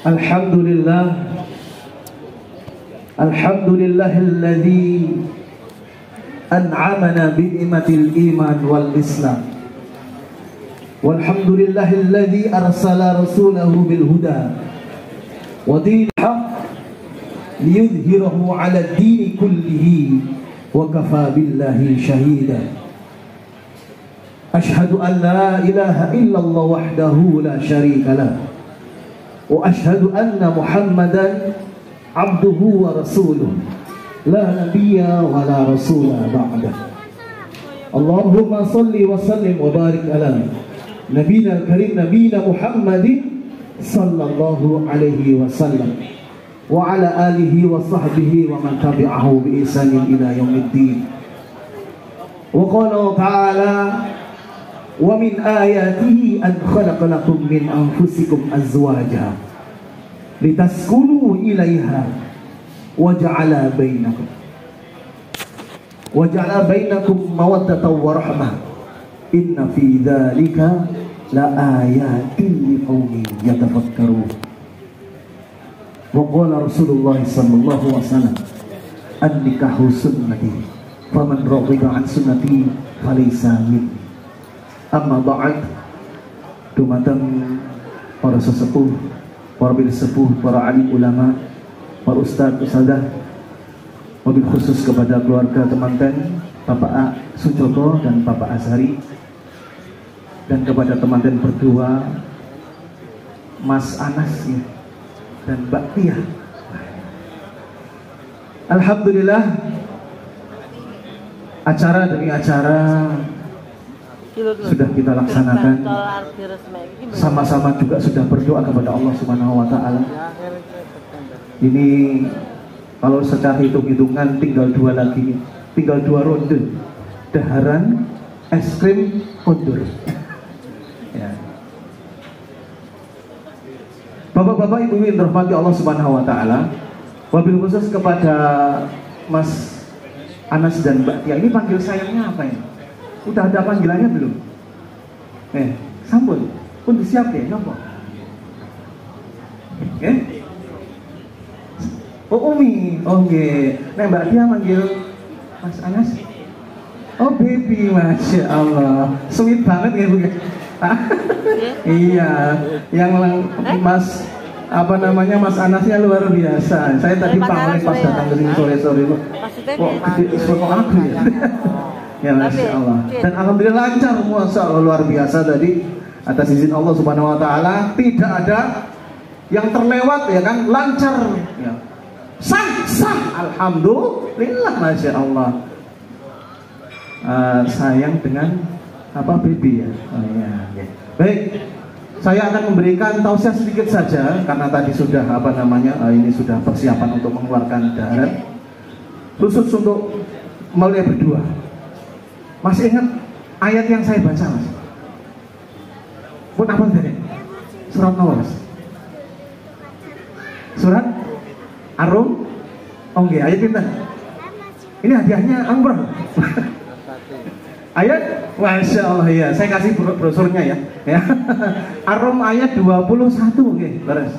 Alhamdulillah, alhamdulillahilladzi an'amana bi'nimatil iman wal islam. Walhamdulillahilladzi arsala rasulahu bil huda wa dinil haqq liyudhhirahu 'ala ad-dini kullihi wa kafa billahi shahida. Ashhadu an la ilaha illallah wahdahu la syarika lah. Wa ashhadu anna Muhammadan abduhu wa rasuluh la nabiyya wa la rasula ba'da. Allahumma salli wa sallim wa barik ala nabiyina al-karim nabiyina Muhammadin sallallahu alaihi wasallam wa ala alihi wa sahbihi wa man tabi'ahu bi ihsanin ila yaumiddin. Wa qala ta'ala wa min ayatihi an khalaqa lakum min anfusikum azwaja litaskunu ilaiha wa ja'ala bainakum mawaddatan wa rahmah inna fi dzalika la ayatin liqaumin yatafakkarun. Wa qala Rasulullah sallallahu alaihi wasallam an-nikahu sunnati faman raghiba an sunnati falaysa minni. Amma ba'd, dumateng para sesepuh, para bil sepuh, para alim ulama, para ustadz, ustadzah, wabil khusus kepada keluarga temanten Bapak A. Sujoto dan Bapak Azhari, dan kepada temanten berdua Mas Anas ya, dan Mbak Tia. Alhamdulillah, acara demi acara sudah kita laksanakan, sama-sama juga sudah berdoa kepada Allah Subhanahu wa Ta'ala. Ini kalau secara hitung-hitungan tinggal dua lagi, tinggal dua ronde, daharan, es krim, kondur ya. Bapak-bapak, ibu-ibu yang dirahmati Allah Subhanahu wa Ta'ala, wabil khusus kepada Mas Anas dan Mbak Tia, ini panggil sayangnya apa ya? Udah ada panggilannya belum? Sampun, pun disiap ya, nopo. Oh Umi, oke. Nah Mbak Tia manggil Mas Anas. Oh baby, masya Allah, sweet banget ya Bu. Iya, yang Mas apa namanya Mas Anasnya luar biasa. Saya tadi pamit pas datang ke sini sore-sore kok. Kok gede kok aku ya. Ya masya Allah. Dan alhamdulillah lancar, masya Allah, luar biasa tadi. Atas izin Allah Subhanahu wa Ta'ala, tidak ada yang terlewat ya kan, lancar ya. Sah, alhamdulillah, masya Allah. Sayang dengan apa baby ya. Oh, ya. Baik, saya akan memberikan tausiah sedikit saja karena tadi sudah apa namanya ini sudah persiapan untuk mengeluarkan daharan khusus untuk mulai berdua. Masih ingat ayat yang saya baca Mas? Pun apa tadi? Surat apa Mas? Surat Ar-Rum? Oke, ayat pinten? Ini hadiahnya anggur. Ayat, masya Allah ya. Saya kasih brosurnya ya. Ar-Rum ayat 21. Oke, beres.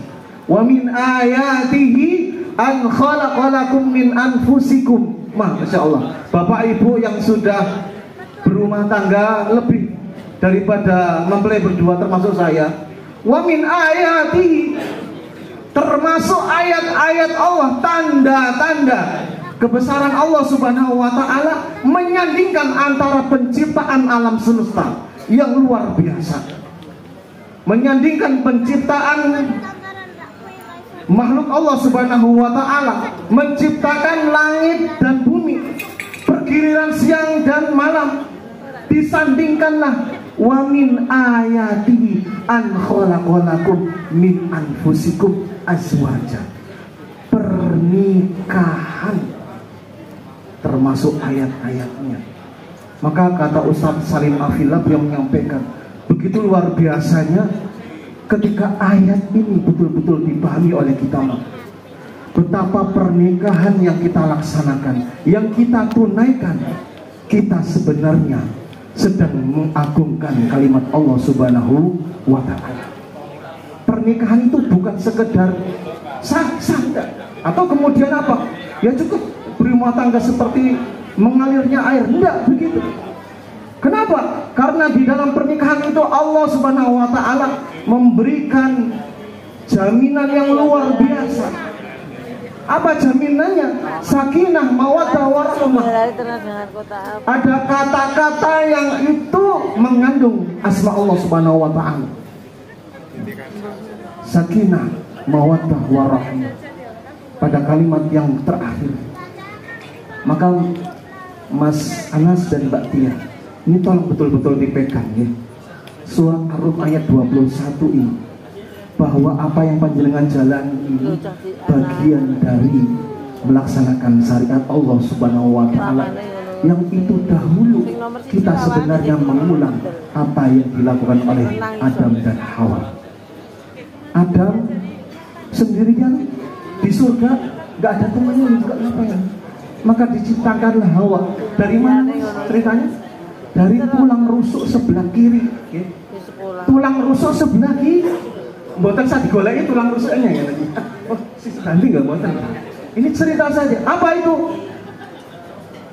Wa min ayatihi an khalaqalakum min anfusikum. Masya Allah. Bapak Ibu yang sudah berumah tangga lebih daripada mempelai berdua termasuk saya. Wa min ayati, termasuk ayat-ayat Allah, tanda-tanda kebesaran Allah Subhanahu wa Ta'ala, menyandingkan antara penciptaan alam semesta yang luar biasa, menyandingkan penciptaan makhluk Allah Subhanahu wa Ta'ala, menciptakan langit dan bumi, pergiliran siang dan malam. Disandingkanlah wa min ayatihi an khalaqalakum min anfusikum azwaja. Pernikahan termasuk ayat-ayatnya. Maka kata Ustaz Salim Afillah yang menyampaikan, begitu luar biasanya ketika ayat ini betul-betul dipahami oleh kita. Betapa pernikahan yang kita laksanakan, yang kita tunaikan, kita sebenarnya sedang mengagungkan kalimat Allah Subhanahu wa Ta'ala. pernikahan itu bukan sekedar sah-sah, atau kemudian apa? Ya cukup berumah tangga seperti mengalirnya air, enggak begitu. Kenapa? Karena di dalam pernikahan itu Allah Subhanahu wa taala memberikan jaminan yang luar biasa. Apa jaminannya? Sakinah, mawaddah, warahmah. Ada kata-kata yang itu mengandung asma Allah Subhanahu wa taala. Sakinah, mawaddah, warahmah. Pada kalimat yang terakhir. Maka Mas Anas dan Mbak Tia, ini tolong betul-betul dipegang ya. Surah Ar-Rum ayat 21 ini, bahwa apa yang panjenengan jalan ini bagian dari melaksanakan syariat Allah Subhanahu wa taala, yang itu dahulu kita sebenarnya mengulang apa yang dilakukan oleh Adam dan Hawa. Adam sendirian di surga, nggak ada temannya juga ngapain. Maka diciptakanlah Hawa. Dari mana ceritanya? Dari tulang rusuk sebelah kiri. Tulang rusuk sebelah kiri. Mboten saya digoleki tulang rusuknya ya tadi. Oh, nanti nggak mboten. Ini cerita saja. Apa itu?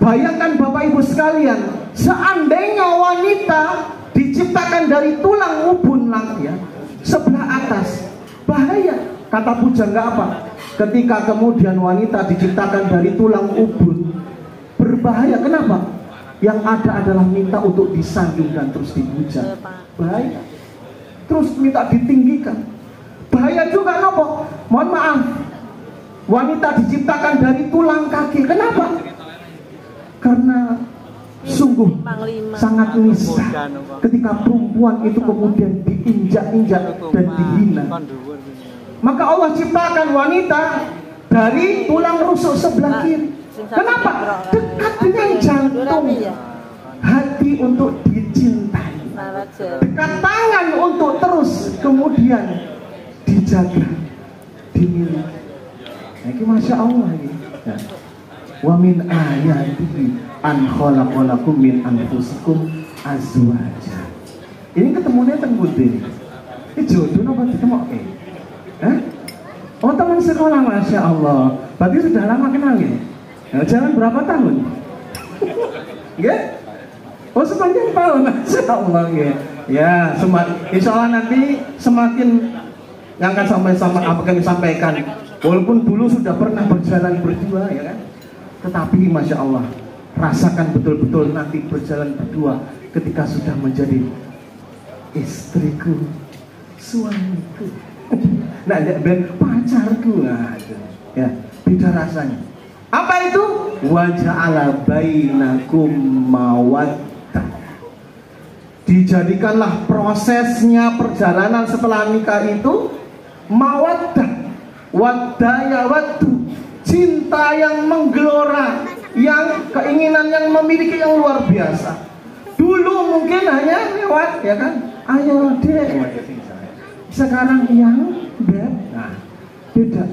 Bayangkan Bapak Ibu sekalian, seandainya wanita diciptakan dari tulang ubun ya, sebelah atas, bahaya. Kata pujangga apa? Ketika kemudian wanita diciptakan dari tulang ubun, berbahaya. Kenapa? Yang ada adalah minta untuk disanjung dan terus dipuja. Bahaya. Terus minta ditinggikan. Bahaya juga nopo. Mohon maaf, wanita diciptakan dari tulang kaki. Kenapa? Karena sungguh sangat nista ketika perempuan itu kemudian diinjak-injak dan dihina. Maka Allah ciptakan wanita dari tulang rusuk sebelah kiri. Kenapa? Dekat dengan jantung, hati untuk dicintai, dekat tangan untuk terus kemudian dijaga, dimiliki. Nah, ini Masya Allah ini. Ya. Wa min ayatihi an khalaqalakum min anfusikum azwaja. Ini ketemunya tenggude. Ini jodoh apa ketemu? Oh, teman sekolah, Masya Allah. Berarti sudah lama kenal ya? Jalan berapa tahun? Ya? Oh, sepanjang tahun, Masya Allah ya. Ya, insya Allah nanti semakin yang akan sampai apa kami sampaikan. Walaupun dulu sudah pernah berjalan berdua ya kan, tetapi Masya Allah, rasakan betul-betul nanti berjalan berdua ketika sudah menjadi istriku, suamiku, nah dan pacarku, nah, ya beda rasanya. Apa itu? Waja'ala bainakum mawaddah. Dijadikanlah prosesnya perjalanan setelah nikah itu mawaddah, wadaya waddu, cinta yang menggelora, yang keinginan yang memiliki yang luar biasa. Dulu mungkin hanya lewat ya kan, ayo dek. Sekarang yang nah, beda.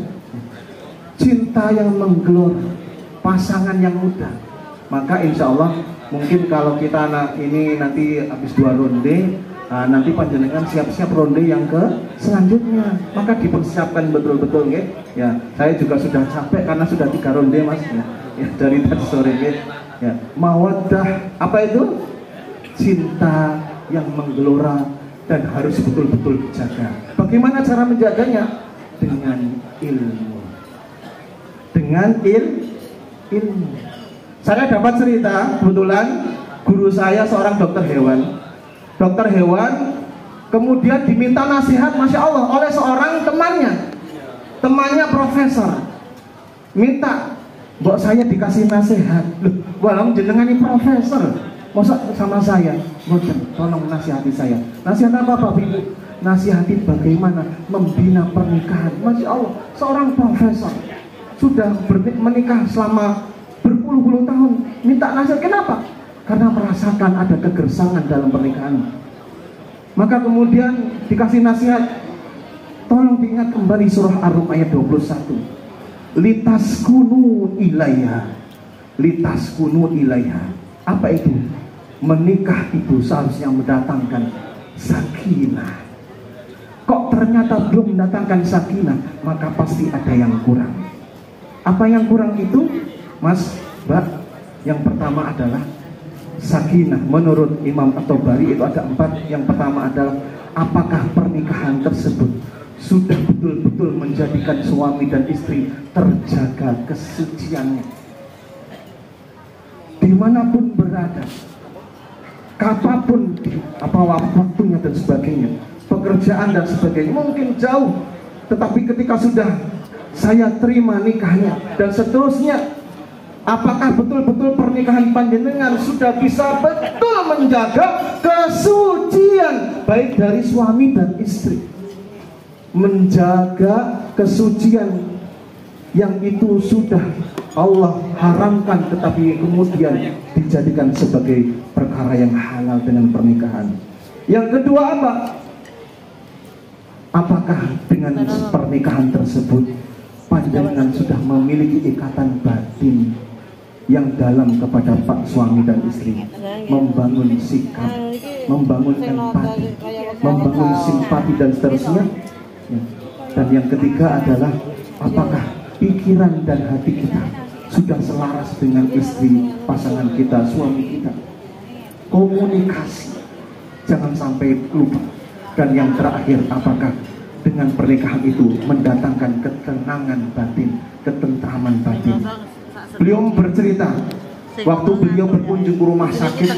Cinta yang menggelora, pasangan yang muda. Maka insya Allah mungkin kalau kita ini nanti habis 2 ronde, nanti panjenengan siap-siap ronde yang ke selanjutnya. Maka dipersiapkan betul-betul ya. Ya, saya juga sudah capek karena sudah 3 ronde Mas ya. Ya dari tadi sore ya. Mawaddah, apa itu? Cinta yang menggelora dan harus betul-betul dijaga. Bagaimana cara menjaganya? Dengan ilmu. Dengan ilmu. Saya dapat cerita, kebetulan guru saya seorang dokter hewan. Dokter hewan kemudian diminta nasihat, Masya Allah, oleh seorang temannya profesor. Minta, mbok saya dikasih nasihat. Loh, walau jenengan ini profesor, masa sama saya? Boten, tolong nasihati saya. Nasihat apa Pak Ibu? Nasihati bagaimana membina pernikahan. Masya Allah, seorang profesor sudah menikah selama berpuluh-puluh tahun, minta nasihat. Kenapa? Karena merasakan ada kegersangan dalam pernikahan. Maka kemudian dikasih nasihat, tolong diingat kembali surah Ar-Rum ayat 21. Litaskunu ilaiha. Apa itu? Menikah itu seharusnya mendatangkan sakinah. Kok ternyata ternyata belum mendatangkan sakinah, maka pasti ada yang kurang. Apa yang kurang itu, Mas, Mbak? Yang pertama adalah sakinah. Menurut Imam At-Tabari itu ada 4. Yang pertama adalah apakah pernikahan tersebut sudah betul-betul menjadikan suami dan istri terjaga kesuciannya, dimanapun berada, kapanpun, waktunya dan sebagainya, pekerjaan dan sebagainya, mungkin jauh, tetapi ketika sudah saya terima nikahnya dan seterusnya, apakah betul-betul pernikahan panjenengan sudah bisa betul menjaga kesucian baik dari suami dan istri, menjaga kesucian yang itu sudah Allah haramkan tetapi kemudian dijadikan sebagai perkara yang halal dengan pernikahan. Yang kedua apa? Apakah dengan pernikahan tersebut panjenengan sudah memiliki ikatan batin yang dalam kepada pak suami dan istri, membangun sikap, membangun empati, membangun simpati dan seterusnya. Dan yang ketiga adalah apakah pikiran dan hati kita sudah selaras dengan istri, pasangan kita, suami kita. Komunikasi, jangan sampai lupa. Dan yang terakhir, apakah dengan pernikahan itu mendatangkan ketenangan batin, ketentraman batin. Beliau bercerita, waktu beliau berkunjung ke rumah sakit,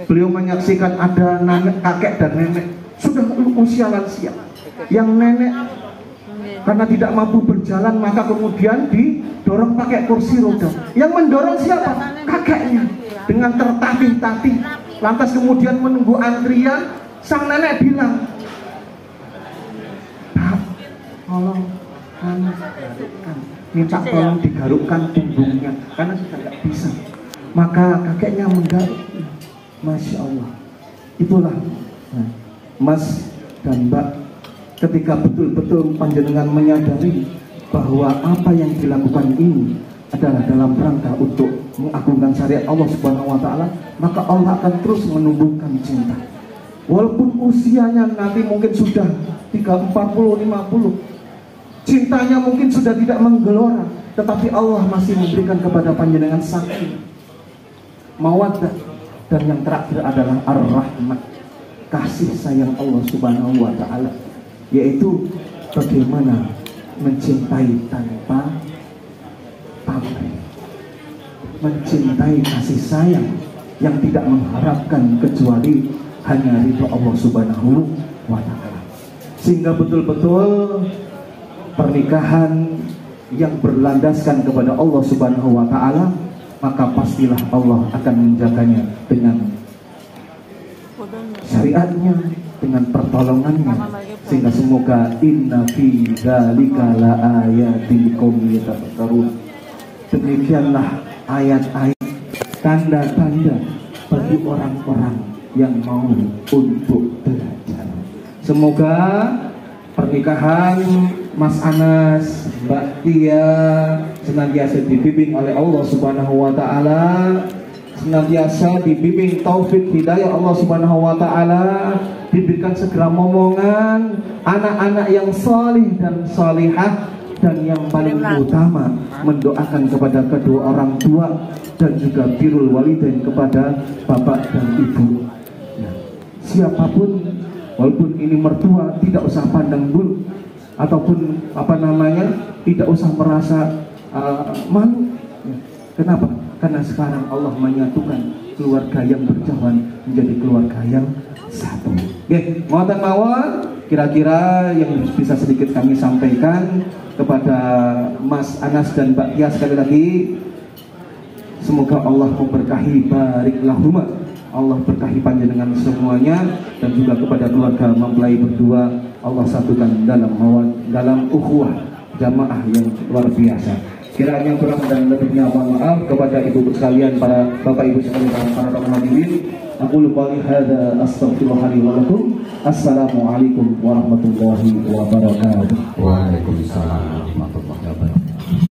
beliau menyaksikan ada kakek dan nenek sudah usia lansia. Yang nenek karena tidak mampu berjalan, maka kemudian didorong pakai kursi roda. Yang mendorong siapa? Kakeknya. Dengan tertatih-tatih, lantas kemudian menunggu antrian, sang nenek bilang, "Pak, tolong garukkan, minta tolong digarukkan punggungnya karena sudah tidak bisa." Maka kakeknya menggaruk. Masya Allah. Itulah Mas dan Mbak, ketika betul-betul panjenengan menyadari bahwa apa yang dilakukan ini adalah dalam rangka untuk mengagungkan syariat Allah Subhanahu wa Ta'ala, maka Allah akan terus menumbuhkan cinta. Walaupun usianya nanti mungkin sudah 30, 40, 50, cintanya mungkin sudah tidak menggelora, tetapi Allah masih memberikan kepada panjenengan sakinah, mawaddah, dan yang terakhir adalah ar-rahmah, kasih sayang Allah Subhanahu wa Ta'ala, yaitu bagaimana mencintai tanpa pamrih, mencintai kasih sayang yang tidak mengharapkan kecuali hanya ridho Allah Subhanahu wa Ta'ala. Sehingga betul-betul pernikahan yang berlandaskan kepada Allah Subhanahu wa Ta'ala, maka pastilah Allah akan menjaganya dengan syariatnya, dengan pertolongannya. Sehingga semoga inna fi dzalika la ayatin liqaumin yatafakkarun. Demikianlah ayat-ayat, tanda-tanda bagi orang-orang yang mau untuk belajar. Semoga pernikahan Mas Anas, Mbak Tia senantiasa dibimbing oleh Allah Subhanahu wa Ta'ala, senantiasa dibimbing taufik hidayah Allah Subhanahu wa Ta'ala, diberikan segera momongan anak-anak yang salih dan salihah, dan yang paling utama mendoakan kepada kedua orang tua dan juga birrul walidain kepada bapak dan ibu. Siapapun, walaupun ini mertua, tidak usah pandang bulu ataupun tidak usah merasa malu. Kenapa? Karena sekarang Allah menyatukan keluarga yang berjauhan menjadi keluarga yang satu. Oke, mawon kira-kira yang bisa sedikit kami sampaikan kepada Mas Anas dan Mbak Tia. Sekali lagi, semoga Allah memberkahi, barik lahuma, Allah berkahi panjenengan semuanya, dan juga kepada keluarga mempelai berdua, Allah satukan dalam ukhuwah jamaah yang luar biasa. Kiranya kurang dan lebihnya mohon maaf kepada ibu sekalian, para bapak ibu sekalian, para hadirin. Aku lupa hadza astaghfirullah li wa lakum. Assalamualaikum warahmatullahi wabarakatuh. Waalaikumsalam warahmatullahi wabarakatuh.